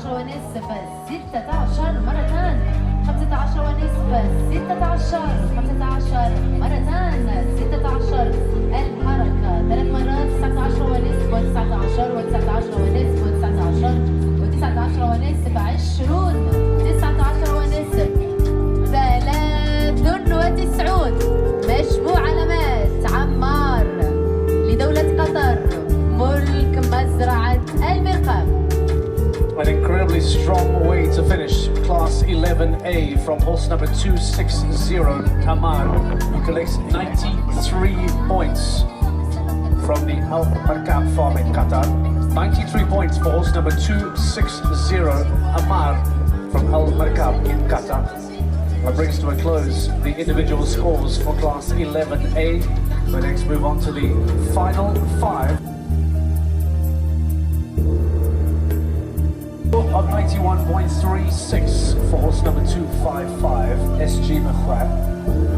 ونصف 16 مرتان 15 ونصف 16 15 مرتان 16 الحركة 3 مرات 19 ونصف و19 و19 ونصف و19 و19 ونصف 20 19 ونصف 93 مشبوع علامات عمار لدولة قطر ملك مزرعة المرقم. An incredibly strong way to finish Class 11A from horse number 260, Amar, who collects 93 points from the Al Markab farm in Qatar. 93 points for horse number 260, Amar, from Al Markab in Qatar. That brings to a close the individual scores for Class 11A. We next move on to the final 5. Of 91.36 for horse number 255, SG Gھعڑون.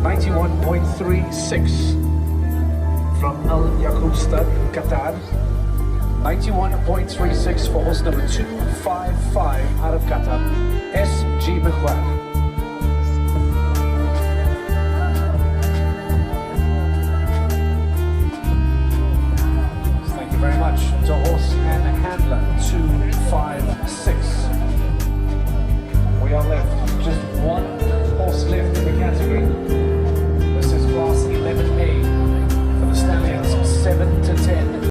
91.36 from Al Yaqoub in Qatar. 91.36 for horse number 255 out of Qatar.